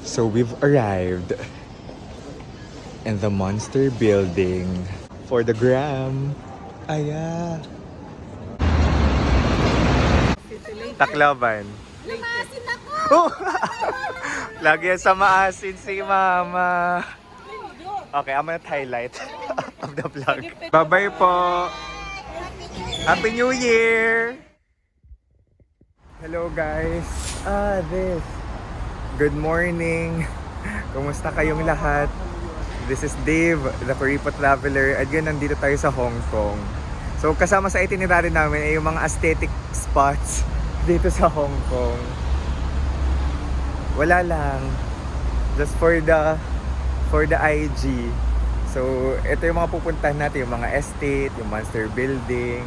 So we've arrived in the Monster Building for the gram. Aya. Tacloban. Lumasin ako! Oh! Lagi yan sa maasin si Mama. Okay, I'm gonna highlight of the vlog. Bye-bye po! Happy New Year! Hello guys! Good morning! Kumusta kayong lahat? This is Dave, the Kuripo Traveler. At yun, nandito tayo sa Hong Kong. So kasama sa itinerary namin ay yung mga aesthetic spots dito sa Hong Kong. Wala lang. Just for the IG. So ito yung mga pupuntahan natin, yung mga estate, yung Monster Building.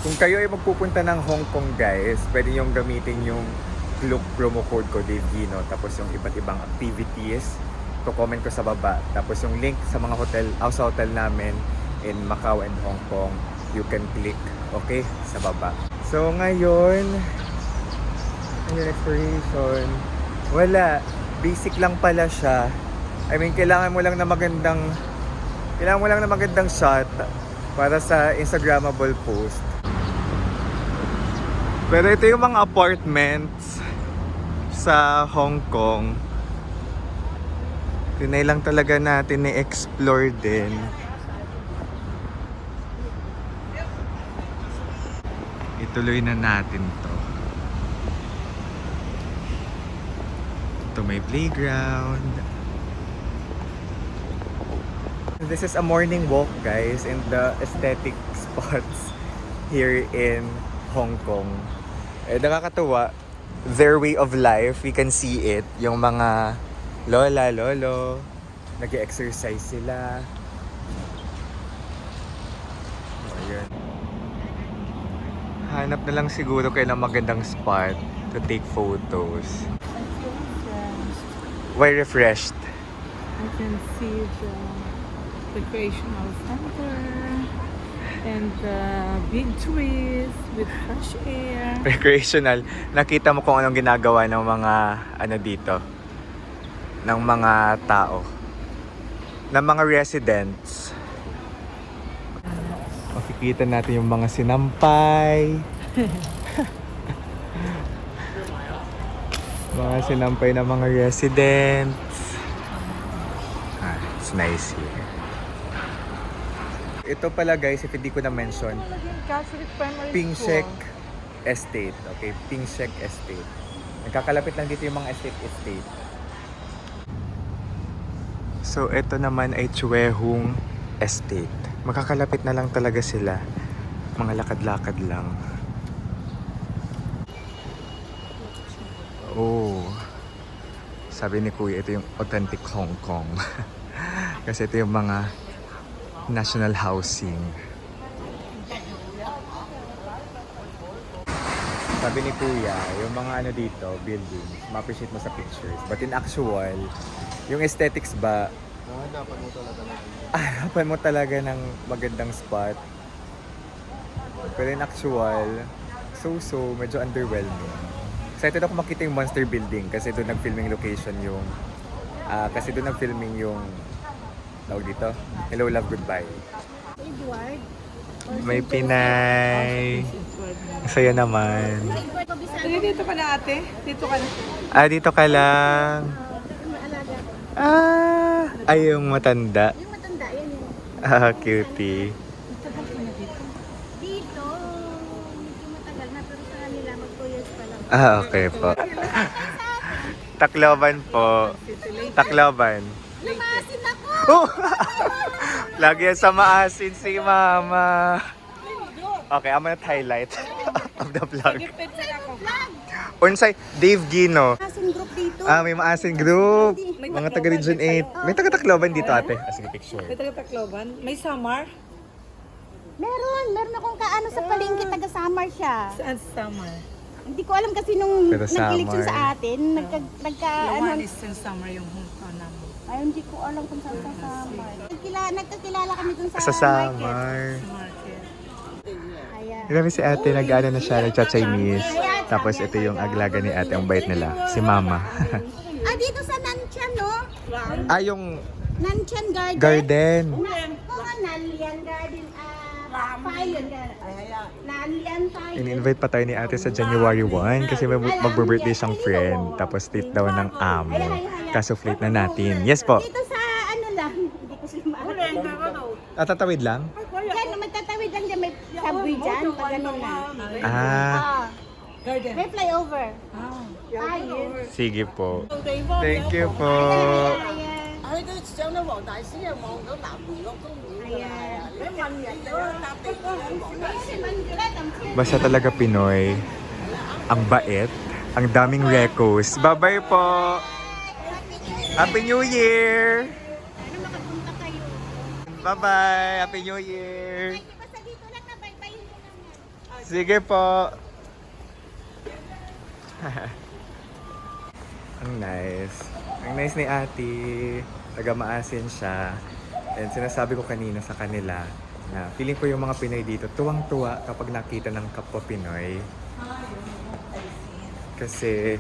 Kung kayo ay magpupunta ng Hong Kong guys, pwede yung gamitin yung Klook promo code ko, Dave Gino. Tapos yung iba't ibang activities, comment ko sa baba. Tapos yung link sa mga hotel namin in Macau and Hong Kong, you can click, okay, sa baba. So ngayon, exploration, wala, basic lang pala siya. I mean, kailangan mo lang na magandang shot para sa Instagrammable post. Pero ito yung mga apartments sa Hong Kong. Tinay lang talaga natin i-explore din. Ituloy na natin to. Ito may playground. This is a morning walk guys in the aesthetic spots here in Hong Kong. Nakakatuwa. Their way of life, we can see it. Yung mga lola, lolo, nag-exercise sila. Ayan. Hanap na lang siguro kayo ng magandang spot to take photos. Why refreshed? I can see the recreational center and the big trees with fresh air. Recreational. Nakita mo kung anong ginagawa ng mga dito, ng mga tao, ng mga residents. Makikita natin yung mga sinampay. Mga sinampay na mga residents. It's nice here. Ito pala guys, if hindi ko na-mention, Ping Shek Estate. Okay, Ping Shek Estate. Nagkakalapit lang dito yung mga estate. So, ito naman ay Chue Hung Estate. Makakalapit na lang talaga sila. Mga lakad-lakad lang. Oh. Sabi ni Kuya, ito yung authentic Hong Kong. Kasi ito yung mga national housing. Sabi ni Kuya, yung mga dito, buildings, ma-appreciate mo sa pictures. But in actual, yung aesthetics ba, hanapan mo talaga ng magandang spot. Pero in actual, medyo underwhelming. Excited ako makita yung Monster Building kasi doon nag-filming location yung tawag dito, Hello Love Goodbye. Edward. May Pinay. Saya naman. Dito ka na ate? Dito ka na? Dito ka lang. Ay, yung matanda. Yung matanda, yan yun. Cutie. Matagal ka na dito? Dito, medyo matagal na pero sa kanila mag 2 years pa lang. Okay po. Tacloban po. Tacloban. Lumasin ako! Oh! Lagi yan sa maasin si Mama. Okay, I'm gonna highlight of the vlog. Unsay, Dave Gino. Maasin group dito. May maasin group. Mga taga Region 8. May taga Tacloban dito ate. Sige, picture. May taga-Tacloban? May Samar? Meron akong kaano sa palengke, taga-Samar siya. Saan sa Samar? Hindi ko alam kasi nung Pero nag-election Samar. sa atin, Lawan is sa Samar yung hometown namin. ay hindi ko alam kung saan sa Samar. Nagkakilala kami dun sa, Sa market. Samar. Sa market. Kaya, Grabe si ate, nag-ano na siya, nagcha-Chinese. Tapos ito yung aglaga ni ate, ang bait nila. Si Mama. dito sa Nanchan, no? Ah, yung Nanchan Garden. garden. Nalian Garden. Fire. Nalian Fire. In-invite pa tayo ni ate sa January 1 kasi may magbe-birthday siyang friend. Tapos date daw ng amo. Kaso flight na natin. Yes po. Dito sa ano lang. Hindi ko sila maaari. Tatawid lang? Yan, magtatawid lang dyan. May subway dyan. Pag ano na. Ah, May flyover. Fire. sige po. Thank you po. Basta talaga Pinoy. Ang bait. Ang daming recos. Bye-bye po. Happy New Year! Ano makapunta kayo? Bye-bye! Happy New Year! Ay, basta dito lang na. Bye-bye mo naman. Sige po. Ang nice. Ang nice ni ate. Taga-maasin siya. And sinasabi ko kanina sa kanila na feeling ko yung mga Pinoy dito tuwang-tuwa kapag nakita ng kapwa Pinoy. Kasi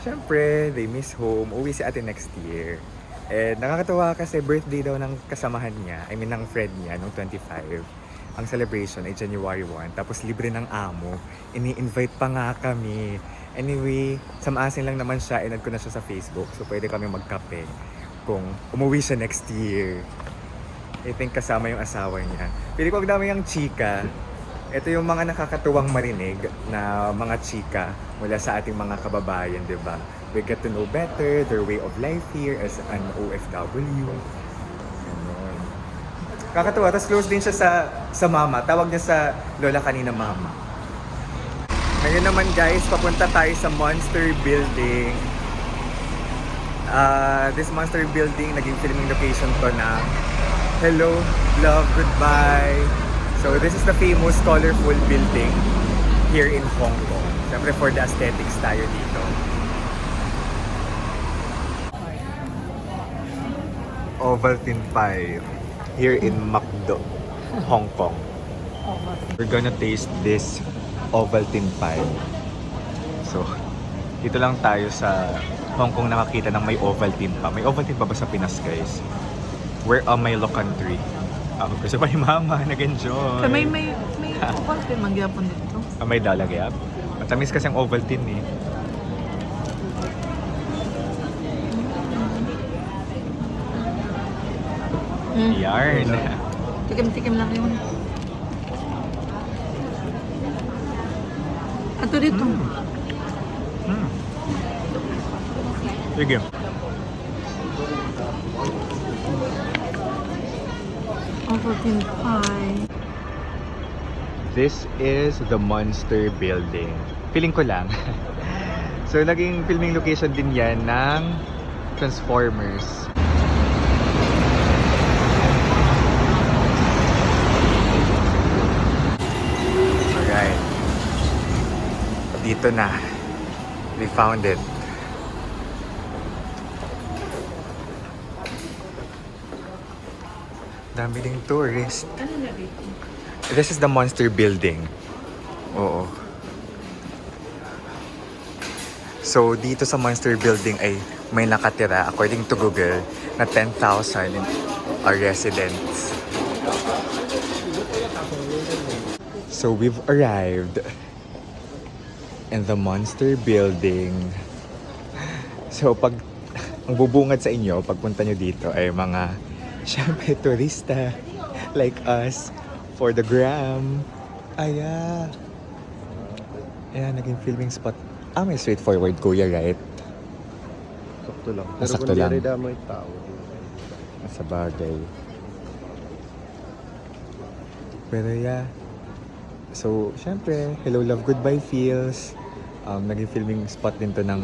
syempre, they miss home. Uwi si ate next year. And nakakatuwa kasi birthday daw ng kasamahan niya. I mean, ng friend niya, nung 25. Ang celebration ay January 1. Tapos libre ng amo. Ini-invite pa nga kami. Anyway, sa maasin lang naman siya. Inad ko na siya sa Facebook. So pwede kami magkape kung umuwi siya next year. I think kasama yung asawa niya. Pili ko ang dami yung chika. Ito yung mga nakakatuwang marinig na mga chika mula sa ating mga kababayan, di ba? We get to know better their way of life here as an OFW. Ganun. Kakatuwa. Tapos close din siya sa mama. Tawag niya sa lola kanina mama. Ngayon naman guys, papunta tayo sa Monster Building. This Monster Building, naging filming location to na Hello, Love, Goodbye. So this is the famous colorful building here in Hong Kong. Siyempre for the aesthetics tayo dito. Ovaltine Pie here in Macdo, Hong Kong. We're gonna taste this Ovaltine Pie. So, dito lang tayo sa Hong Kong nakakita ng may Ovaltine pa. May Ovaltine pa ba sa Pinas, guys? We're on my local country. Gusto pa ni Mama, nag-enjoy. May Ovaltine mangyapon dito. May dalagay. Matamis kasi ang Ovaltine eh. Yarn. Tikim-tikim lang yun. Ato dito. Sige. Ovaltine pie. This is the Monster Building. Feeling ko lang. So, naging filming location din yan ng Transformers. Alright. Dito na. We found it. Dami ding tourist. Ano na dito? This is the Monster Building. Oo. So, dito sa Monster Building ay may nakatira, according to Google, na 10,000 residents. So, we've arrived in the Monster Building. So, pag ang bubungad sa inyo, pagpunta nyo dito ay mga, syempre, turista like us for the gram. Ayan, naging filming spot. May straightforward kuya, right? Sakto lang. Sakto lang. Pero kung may tao. Sa bagay. Pero yeah. So, syempre, Hello, Love, Goodbye feels. Naging filming spot din to ng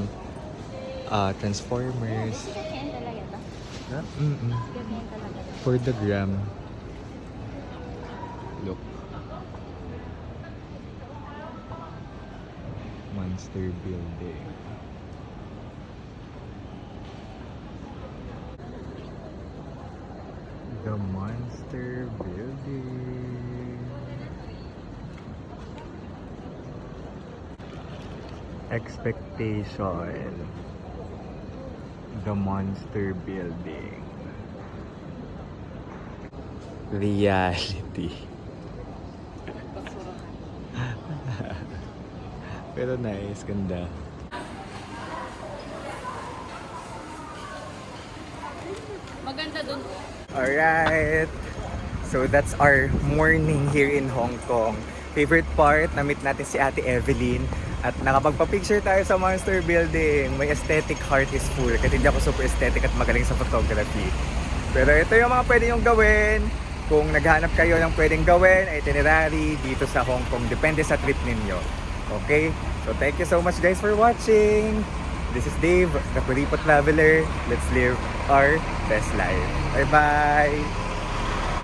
Transformers. Ganyan talaga to. Ganyan talaga to. For the gram. Look. Monster Building. The Monster Building. Expectation. The Monster Building. Reality. Pero nice, ganda. Maganda dun. Alright. So that's our morning here in Hong Kong. Favorite part, na-meet natin si Ate Evelyn at nakapagpa-picture tayo sa Monster Building. My aesthetic heart is full kasi hindi ako super aesthetic at magaling sa photography. Pero ito yung mga pwede nyong gawin. Kung naghanap kayo ng pwedeng gawin, itinerary dito sa Hong Kong. Depende sa trip ninyo. Okay? So thank you so much guys for watching. This is Dave, the Puripo Traveler. Let's live our best life. Bye-bye!